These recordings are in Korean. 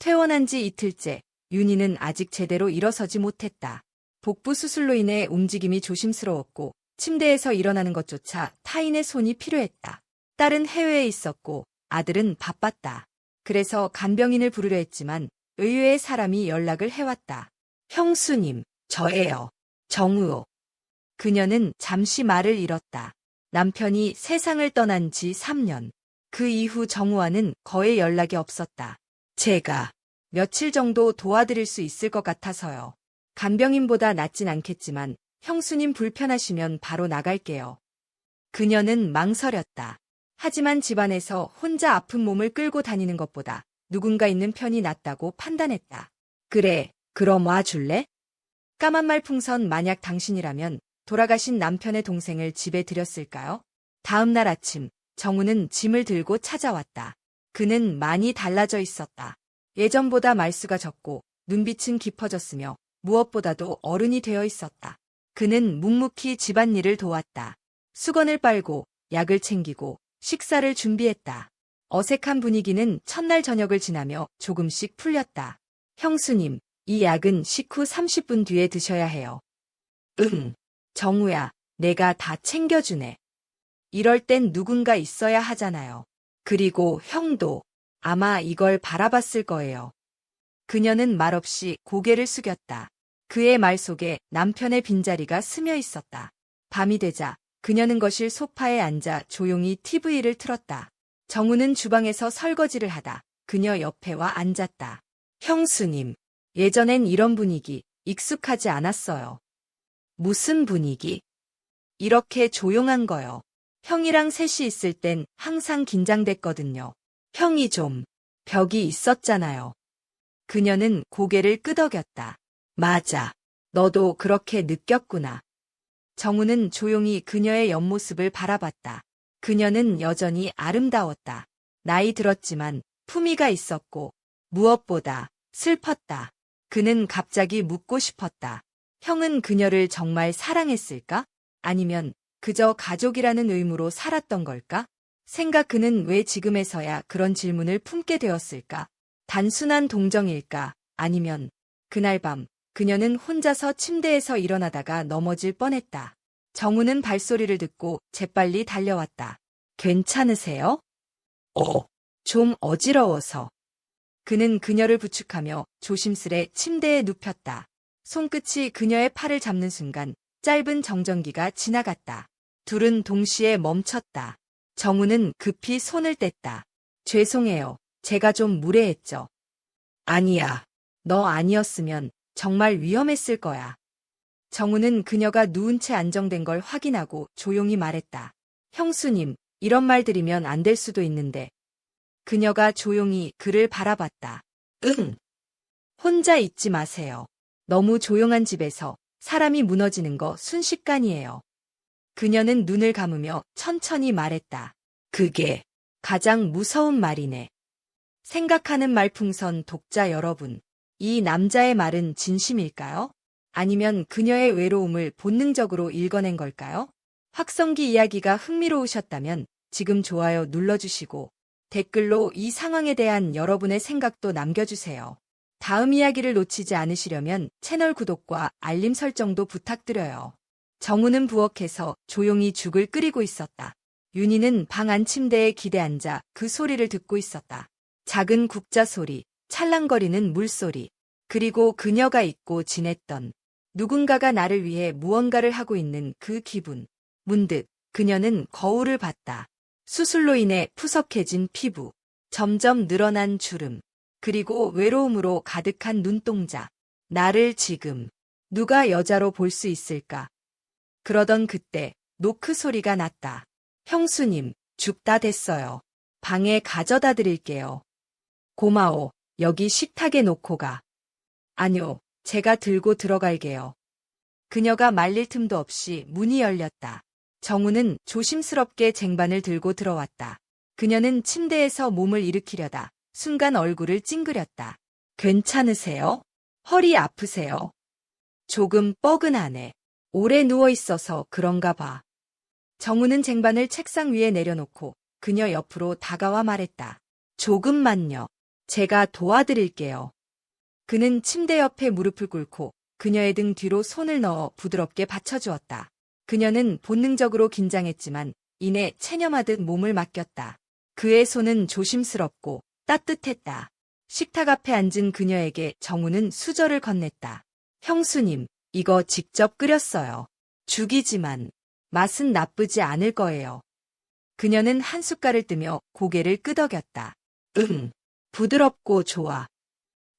퇴원한 지 이틀째, 윤희는 아직 제대로 일어서지 못했다. 복부 수술로 인해 움직임이 조심스러웠고 침대에서 일어나는 것조차 타인의 손이 필요했다. 딸은 해외에 있었고 아들은 바빴다. 그래서 간병인을 부르려 했지만 의외의 사람이 연락을 해왔다. 형수님, 저예요. 정우호. 그녀는 잠시 말을 잃었다. 남편이 세상을 떠난 지 3년. 그 이후 정우와는 거의 연락이 없었다. 제가 며칠 정도 도와드릴 수 있을 것 같아서요. 간병인보다 낫진 않겠지만 형수님 불편하시면 바로 나갈게요. 그녀는 망설였다. 하지만 집안에서 혼자 아픈 몸을 끌고 다니는 것보다 누군가 있는 편이 낫다고 판단했다. 그래, 그럼 와줄래? 까만 말풍선 만약 당신이라면 돌아가신 남편의 동생을 집에 들였을까요? 다음 날 아침, 정우는 짐을 들고 찾아왔다. 그는 많이 달라져 있었다. 예전보다 말수가 적고 눈빛은 깊어졌으며 무엇보다도 어른이 되어 있었다. 그는 묵묵히 집안일을 도왔다. 수건을 빨고 약을 챙기고 식사를 준비했다. 어색한 분위기는 첫날 저녁을 지나며 조금씩 풀렸다. 형수님, 이 약은 식후 30분 뒤에 드셔야 해요. 정우야, 내가 다 챙겨주네. 이럴 땐 누군가 있어야 하잖아요. 그리고 형도 아마 이걸 바라봤을 거예요. 그녀는 말없이 고개를 숙였다. 그의 말 속에 남편의 빈자리가 스며 있었다. 밤이 되자 그녀는 거실 소파에 앉아 조용히 TV를 틀었다. 정우는 주방에서 설거지를 하다 그녀 옆에 와 앉았다. 형수님, 예전엔 이런 분위기 익숙하지 않았어요. 무슨 분위기? 이렇게 조용한 거요. 형이랑 셋이 있을 땐 항상 긴장됐거든요. 형이 좀 벽이 있었잖아요. 그녀는 고개를 끄덕였다. 맞아. 너도 그렇게 느꼈구나. 정우는 조용히 그녀의 옆모습을 바라봤다. 그녀는 여전히 아름다웠다. 나이 들었지만 품위가 있었고 무엇보다 슬펐다. 그는 갑자기 묻고 싶었다. 형은 그녀를 정말 사랑했을까? 아니면 그저 가족이라는 의무로 살았던 걸까? 그는 왜 지금에서야 그런 질문을 품게 되었을까? 단순한 동정일까? 아니면 그날 밤 그녀는 혼자서 침대에서 일어나다가 넘어질 뻔했다. 정우는 발소리를 듣고 재빨리 달려왔다. 괜찮으세요? 좀 어지러워서. 그는 그녀를 부축하며 조심스레 침대에 눕혔다. 손끝이 그녀의 팔을 잡는 순간 짧은 정전기가 지나갔다. 둘은 동시에 멈췄다. 정우는 급히 손을 뗐다. 죄송해요. 제가 좀 무례했죠. 아니야. 너 아니었으면 정말 위험했을 거야. 정우는 그녀가 누운 채 안정된 걸 확인하고 조용히 말했다. 형수님, 이런 말 들이면 안 될 수도 있는데. 그녀가 조용히 그를 바라봤다. 혼자 있지 마세요. 너무 조용한 집에서 사람이 무너지는 거 순식간이에요. 그녀는 눈을 감으며 천천히 말했다. 그게 가장 무서운 말이네. 생각하는 말풍선 독자 여러분, 이 남자의 말은 진심일까요? 아니면 그녀의 외로움을 본능적으로 읽어낸 걸까요? 확성기 이야기가 흥미로우셨다면 지금 좋아요 눌러주시고 댓글로 이 상황에 대한 여러분의 생각도 남겨주세요. 다음 이야기를 놓치지 않으시려면 채널 구독과 알림 설정도 부탁드려요. 정우는 부엌에서 조용히 죽을 끓이고 있었다. 윤희는 방 안 침대에 기대 앉아 그 소리를 듣고 있었다. 작은 국자 소리, 찰랑거리는 물소리, 그리고 그녀가 잊고 지냈던 누군가가 나를 위해 무언가를 하고 있는 그 기분. 문득 그녀는 거울을 봤다. 수술로 인해 푸석해진 피부, 점점 늘어난 주름, 그리고 외로움으로 가득한 눈동자. 나를 지금 누가 여자로 볼 수 있을까? 그러던 그때 노크 소리가 났다. 형수님, 죽 다 됐어요. 방에 가져다 드릴게요. 고마워. 여기 식탁에 놓고 가. 아니요, 제가 들고 들어갈게요. 그녀가 말릴 틈도 없이 문이 열렸다. 정우는 조심스럽게 쟁반을 들고 들어왔다. 그녀는 침대에서 몸을 일으키려다 순간 얼굴을 찡그렸다. 괜찮으세요? 허리 아프세요? 조금 뻐근하네. 오래 누워 있어서 그런가 봐. 정우는 쟁반을 책상 위에 내려놓고 그녀 옆으로 다가와 말했다. 조금만요. 제가 도와드릴게요. 그는 침대 옆에 무릎을 꿇고 그녀의 등 뒤로 손을 넣어 부드럽게 받쳐주었다. 그녀는 본능적으로 긴장했지만 이내 체념하듯 몸을 맡겼다. 그의 손은 조심스럽고 따뜻했다. 식탁 앞에 앉은 그녀에게 정우는 수저를 건넸다. 형수님, 이거 직접 끓였어요. 죽이지만 맛은 나쁘지 않을 거예요. 그녀는 한 숟갈을 뜨며 고개를 끄덕였다. 부드럽고 좋아.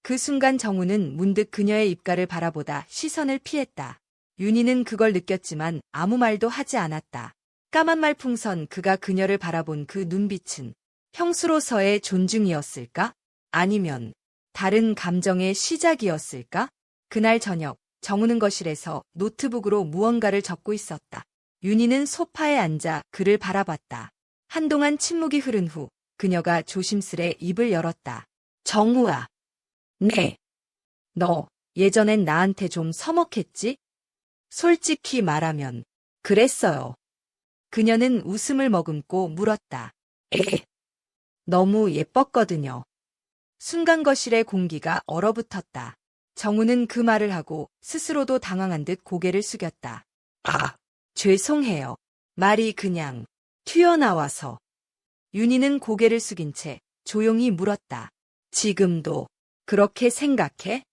그 순간 정우는 문득 그녀의 입가를 바라보다 시선을 피했다. 윤희는 그걸 느꼈지만 아무 말도 하지 않았다. 까만 말풍선 그가 그녀를 바라본 그 눈빛은 형수로서의 존중이었을까? 아니면 다른 감정의 시작이었을까? 그날 저녁 정우는 거실에서 노트북으로 무언가를 적고 있었다. 윤희는 소파에 앉아 그를 바라봤다. 한동안 침묵이 흐른 후 그녀가 조심스레 입을 열었다. 정우야. 네. 너 예전엔 나한테 좀 서먹했지? 솔직히 말하면 그랬어요. 그녀는 웃음을 머금고 물었다. 너무 예뻤거든요. 순간 거실의 공기가 얼어붙었다. 정우는 그 말을 하고 스스로도 당황한 듯 고개를 숙였다. 죄송해요. 말이 그냥 튀어나와서. 윤희는 고개를 숙인 채 조용히 물었다. 지금도 그렇게 생각해?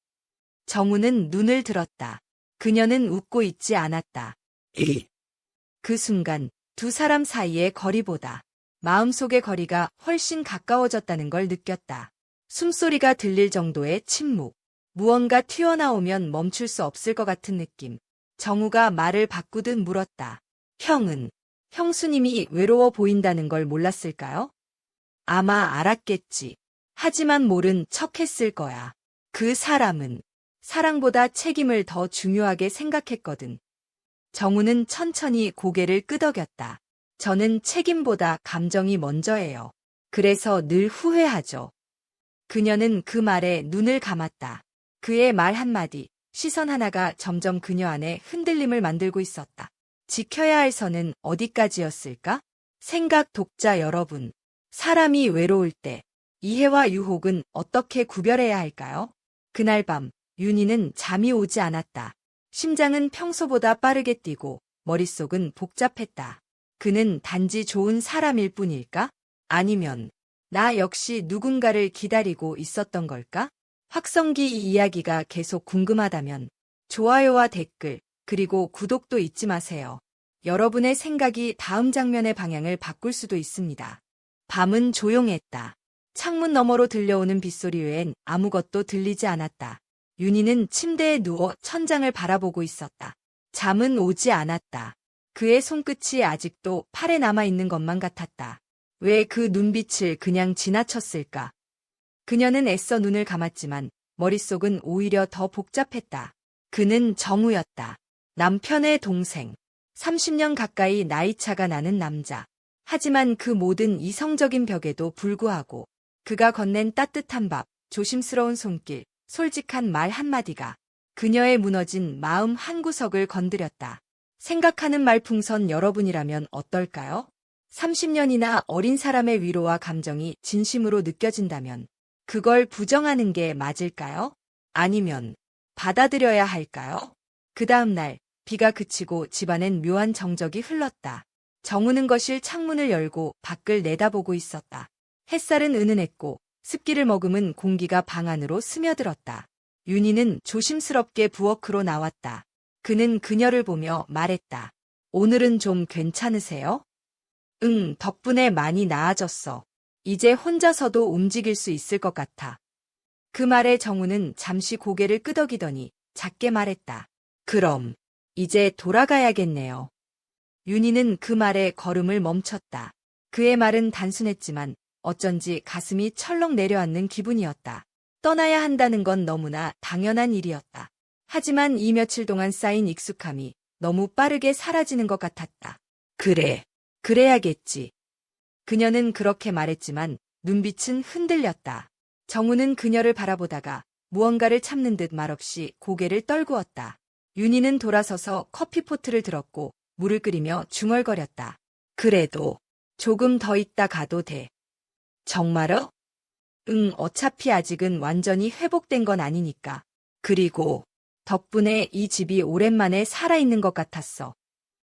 정우는 눈을 들었다. 그녀는 웃고 있지 않았다. 그 순간 두 사람 사이의 거리보다 마음속의 거리가 훨씬 가까워졌다는 걸 느꼈다. 숨소리가 들릴 정도의 침묵. 무언가 튀어나오면 멈출 수 없을 것 같은 느낌. 정우가 말을 바꾸듯 물었다. 형수님이 외로워 보인다는 걸 몰랐을까요? 아마 알았겠지. 하지만 모른 척했을 거야. 그 사람은 사랑보다 책임을 더 중요하게 생각했거든. 정우는 천천히 고개를 끄덕였다. 저는 책임보다 감정이 먼저예요. 그래서 늘 후회하죠. 그녀는 그 말에 눈을 감았다. 그의 말 한마디, 시선 하나가 점점 그녀 안에 흔들림을 만들고 있었다. 지켜야 할 선은 어디까지였을까? 생각 독자 여러분, 사람이 외로울 때 이해와 유혹은 어떻게 구별해야 할까요? 그날 밤, 윤희는 잠이 오지 않았다. 심장은 평소보다 빠르게 뛰고 머릿속은 복잡했다. 그는 단지 좋은 사람일 뿐일까? 아니면 나 역시 누군가를 기다리고 있었던 걸까? 확성기 이 이야기가 계속 궁금하다면 좋아요와 댓글, 그리고 구독도 잊지 마세요. 여러분의 생각이 다음 장면의 방향을 바꿀 수도 있습니다. 밤은 조용했다. 창문 너머로 들려오는 빗소리 외엔 아무것도 들리지 않았다. 윤희는 침대에 누워 천장을 바라보고 있었다. 잠은 오지 않았다. 그의 손끝이 아직도 팔에 남아있는 것만 같았다. 왜 그 눈빛을 그냥 지나쳤을까? 그녀는 애써 눈을 감았지만 머릿속은 오히려 더 복잡했다. 그는 정우였다. 남편의 동생. 30년 가까이 나이차가 나는 남자. 하지만 그 모든 이성적인 벽에도 불구하고 그가 건넨 따뜻한 밥, 조심스러운 손길, 솔직한 말 한마디가 그녀의 무너진 마음 한구석을 건드렸다. 생각하는 말풍선 여러분이라면 어떨까요? 30년이나 어린 사람의 위로와 감정이 진심으로 느껴진다면 그걸 부정하는 게 맞을까요? 아니면 받아들여야 할까요? 그 다음 날 비가 그치고 집안엔 묘한 정적이 흘렀다. 정우는 거실 창문을 열고 밖을 내다보고 있었다. 햇살은 은은했고 습기를 머금은 공기가 방 안으로 스며들었다. 윤희는 조심스럽게 부엌으로 나왔다. 그는 그녀를 보며 말했다. 오늘은 좀 괜찮으세요? 응, 덕분에 많이 나아졌어. 이제 혼자서도 움직일 수 있을 것 같아. 그 말에 정우는 잠시 고개를 끄덕이더니 작게 말했다. 그럼 이제 돌아가야겠네요. 윤희는 그 말에 걸음을 멈췄다. 그의 말은 단순했지만 어쩐지 가슴이 철렁 내려앉는 기분이었다. 떠나야 한다는 건 너무나 당연한 일이었다. 하지만 이 며칠 동안 쌓인 익숙함이 너무 빠르게 사라지는 것 같았다. 그래, 그래야겠지. 그녀는 그렇게 말했지만 눈빛은 흔들렸다. 정우는 그녀를 바라보다가 무언가를 참는 듯 말없이 고개를 떨구었다. 윤희는 돌아서서 커피포트를 들었고 물을 끓이며 중얼거렸다. 그래도 조금 더 있다 가도 돼. 정말요? 응, 어차피 아직은 완전히 회복된 건 아니니까. 그리고 덕분에 이 집이 오랜만에 살아있는 것 같았어.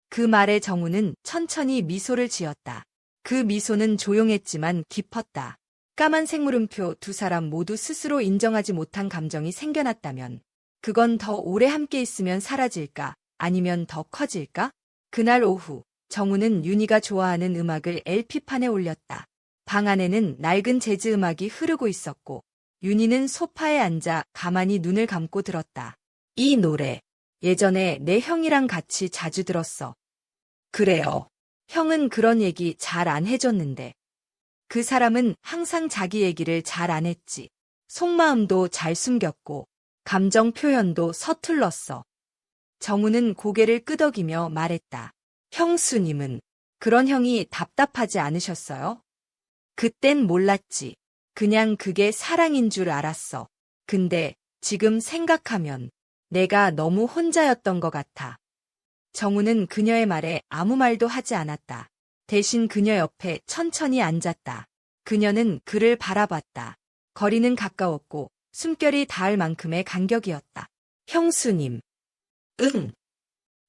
그 말에 정우는 천천히 미소를 지었다. 그 미소는 조용했지만 깊었다. 까만 생물음표 두 사람 모두 스스로 인정하지 못한 감정이 생겨났다면 그건 더 오래 함께 있으면 사라질까? 아니면 더 커질까? 그날 오후 정우는 윤희가 좋아하는 음악을 LP판에 올렸다. 방 안에는 낡은 재즈 음악이 흐르고 있었고 윤희는 소파에 앉아 가만히 눈을 감고 들었다. 이 노래 예전에 내 형이랑 같이 자주 들었어. 그래요. 형은 그런 얘기 잘 안 해줬는데. 그 사람은 항상 자기 얘기를 잘 안 했지. 속마음도 잘 숨겼고 감정 표현도 서툴렀어. 정우는 고개를 끄덕이며 말했다. 형수님은 그런 형이 답답하지 않으셨어요? 그땐 몰랐지. 그냥 그게 사랑인 줄 알았어. 근데 지금 생각하면 내가 너무 혼자였던 것 같아. 정우는 그녀의 말에 아무 말도 하지 않았다. 대신 그녀 옆에 천천히 앉았다. 그녀는 그를 바라봤다. 거리는 가까웠고 숨결이 닿을 만큼의 간격이었다. 형수님. 응.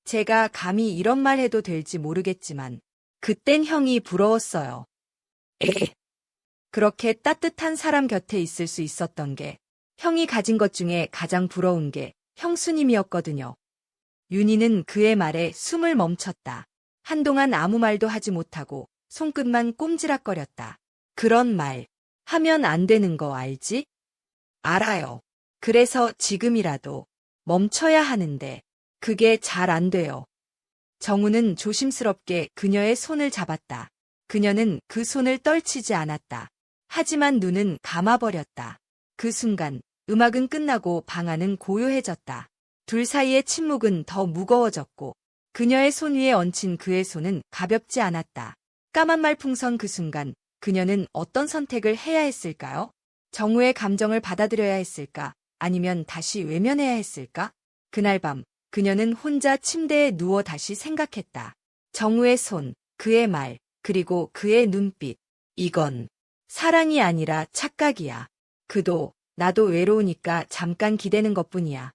제가 감히 이런 말 해도 될지 모르겠지만 그땐 형이 부러웠어요. 에. 그렇게 따뜻한 사람 곁에 있을 수 있었던 게 형이 가진 것 중에 가장 부러운 게 형수님이었거든요. 윤희는 그의 말에 숨을 멈췄다. 한동안 아무 말도 하지 못하고 손끝만 꼼지락거렸다. 그런 말 하면 안 되는 거 알지? 알아요. 그래서 지금이라도 멈춰야 하는데 그게 잘 안 돼요. 정우는 조심스럽게 그녀의 손을 잡았다. 그녀는 그 손을 떨치지 않았다. 하지만 눈은 감아버렸다. 그 순간 음악은 끝나고 방 안은 고요해졌다. 둘 사이의 침묵은 더 무거워졌고 그녀의 손 위에 얹힌 그의 손은 가볍지 않았다. 까만 말풍선 그 순간 그녀는 어떤 선택을 해야 했을까요? 정우의 감정을 받아들여야 했을까? 아니면 다시 외면해야 했을까? 그날 밤 그녀는 혼자 침대에 누워 다시 생각했다. 정우의 손, 그의 말, 그리고 그의 눈빛. 이건 사랑이 아니라 착각이야. 그도 나도 외로우니까 잠깐 기대는 것뿐이야.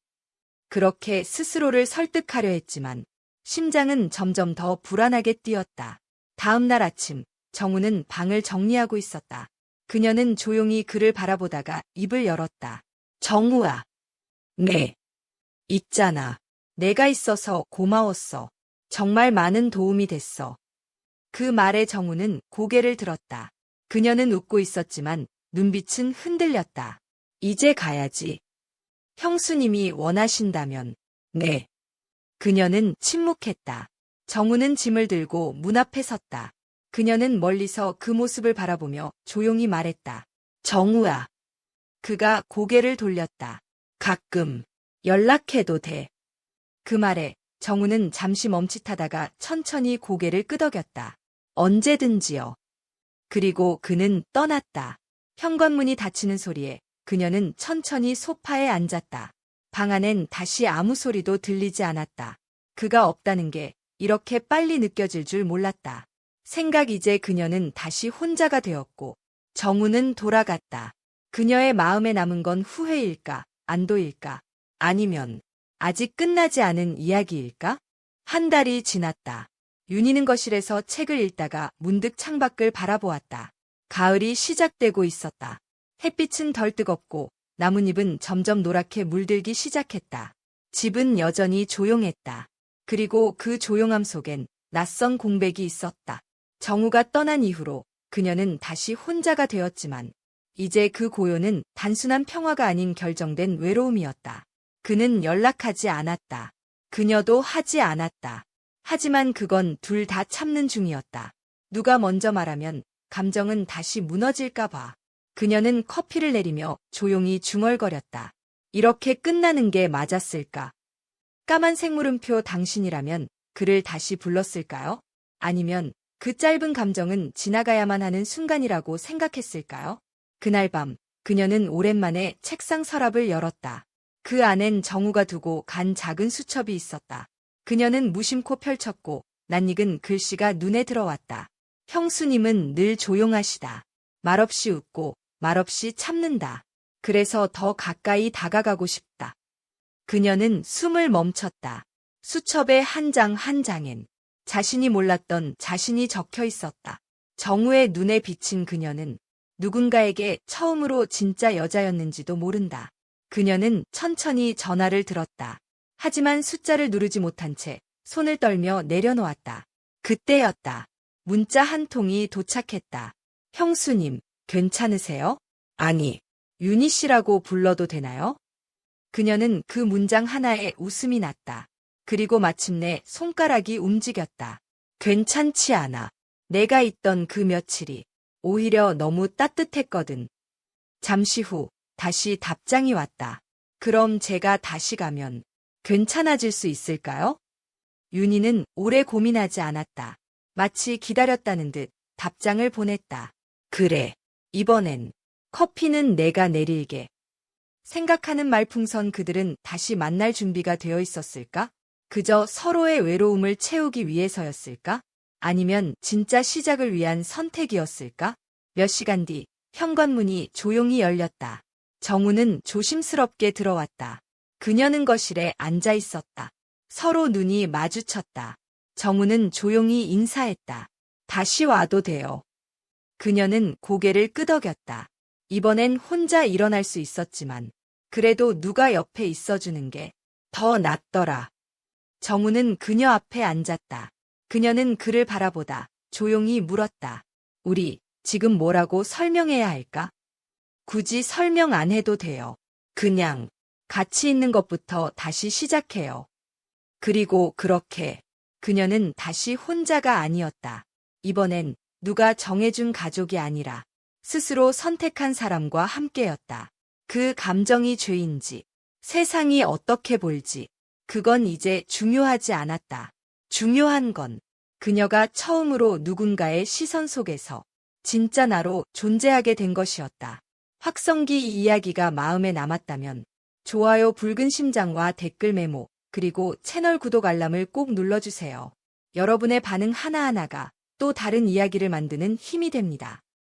그렇게 스스로를 설득하려 했지만 심장은 점점 더 불안하게 뛰었다. 다음 날 아침 정우는 방을 정리하고 있었다. 그녀는 조용히 그를 바라보다가 입을 열었다. 정우야. 네. 있잖아. 내가 있어서 고마웠어. 정말 많은 도움이 됐어. 그 말에 정우는 고개를 들었다. 그녀는 웃고 있었지만 눈빛은 흔들렸다. 이제 가야지. 형수님이 원하신다면. 네. 그녀는 침묵했다. 정우는 짐을 들고 문 앞에 섰다. 그녀는 멀리서 그 모습을 바라보며 조용히 말했다. 정우야. 그가 고개를 돌렸다. 가끔 연락해도 돼. 그 말에 정우는 잠시 멈칫하다가 천천히 고개를 끄덕였다. 언제든지요. 그리고 그는 떠났다. 현관문이 닫히는 소리에 그녀는 천천히 소파에 앉았다. 방 안엔 다시 아무 소리도 들리지 않았다. 그가 없다는 게 이렇게 빨리 느껴질 줄 몰랐다. 생각 이제 그녀는 다시 혼자가 되었고 정우는 돌아갔다. 그녀의 마음에 남은 건 후회일까, 안도일까, 아니면 아직 끝나지 않은 이야기일까? 한 달이 지났다. 윤희는 거실에서 책을 읽다가 문득 창밖을 바라보았다. 가을이 시작되고 있었다. 햇빛은 덜 뜨겁고 나뭇잎은 점점 노랗게 물들기 시작했다. 집은 여전히 조용했다. 그리고 그 조용함 속엔 낯선 공백이 있었다. 정우가 떠난 이후로 그녀는 다시 혼자가 되었지만 이제 그 고요는 단순한 평화가 아닌 결정된 외로움이었다. 그는 연락하지 않았다. 그녀도 하지 않았다. 하지만 그건 둘 다 참는 중이었다. 누가 먼저 말하면 감정은 다시 무너질까 봐. 그녀는 커피를 내리며 조용히 중얼거렸다. 이렇게 끝나는 게 맞았을까? 까만 생물음표 당신이라면 그를 다시 불렀을까요? 아니면 그 짧은 감정은 지나가야만 하는 순간이라고 생각했을까요? 그날 밤 그녀는 오랜만에 책상 서랍을 열었다. 그 안엔 정우가 두고 간 작은 수첩이 있었다. 그녀는 무심코 펼쳤고 낯익은 글씨가 눈에 들어왔다. 형수님은 늘 조용하시다. 말없이 웃고 말없이 참는다. 그래서 더 가까이 다가가고 싶다. 그녀는 숨을 멈췄다. 수첩의 한 장 한 장엔 자신이 몰랐던 자신이 적혀 있었다. 정우의 눈에 비친 그녀는 누군가에게 처음으로 진짜 여자였는지도 모른다. 그녀는 천천히 전화를 들었다. 하지만 숫자를 누르지 못한 채 손을 떨며 내려놓았다. 그때였다. 문자 한 통이 도착했다. 형수님, 괜찮으세요? 아니, 윤희 씨라고 불러도 되나요? 그녀는 그 문장 하나에 웃음이 났다. 그리고 마침내 손가락이 움직였다. 괜찮지 않아. 내가 있던 그 며칠이 오히려 너무 따뜻했거든. 잠시 후 다시 답장이 왔다. 그럼 제가 다시 가면 괜찮아질 수 있을까요? 윤희는 오래 고민하지 않았다. 마치 기다렸다는 듯 답장을 보냈다. 그래, 이번엔 커피는 내가 내릴게. 생각하는 말풍선 그들은 다시 만날 준비가 되어 있었을까? 그저 서로의 외로움을 채우기 위해서였을까? 아니면 진짜 시작을 위한 선택이었을까? 몇 시간 뒤 현관문이 조용히 열렸다. 정우는 조심스럽게 들어왔다. 그녀는 거실에 앉아 있었다. 서로 눈이 마주쳤다. 정우는 조용히 인사했다. 다시 와도 돼요. 그녀는 고개를 끄덕였다. 이번엔 혼자 일어날 수 있었지만 그래도 누가 옆에 있어주는 게 더 낫더라. 정우는 그녀 앞에 앉았다. 그녀는 그를 바라보다 조용히 물었다. 우리 지금 뭐라고 설명해야 할까? 굳이 설명 안 해도 돼요. 그냥 같이 있는 것부터 다시 시작해요. 그리고 그렇게 그녀는 다시 혼자가 아니었다. 이번엔 누가 정해준 가족이 아니라 스스로 선택한 사람과 함께였다. 그 감정이 죄인지, 세상이 어떻게 볼지, 그건 이제 중요하지 않았다. 중요한 건 그녀가 처음으로 누군가의 시선 속에서 진짜 나로 존재하게 된 것이었다. 확성기 이 이야기가 마음에 남았다면 좋아요, 붉은 심장과 댓글 메모, 그리고 채널 구독 알람을 꼭 눌러주세요. 여러분의 반응 하나하나가 또 다른 이야기를 만드는 힘이 됩니다.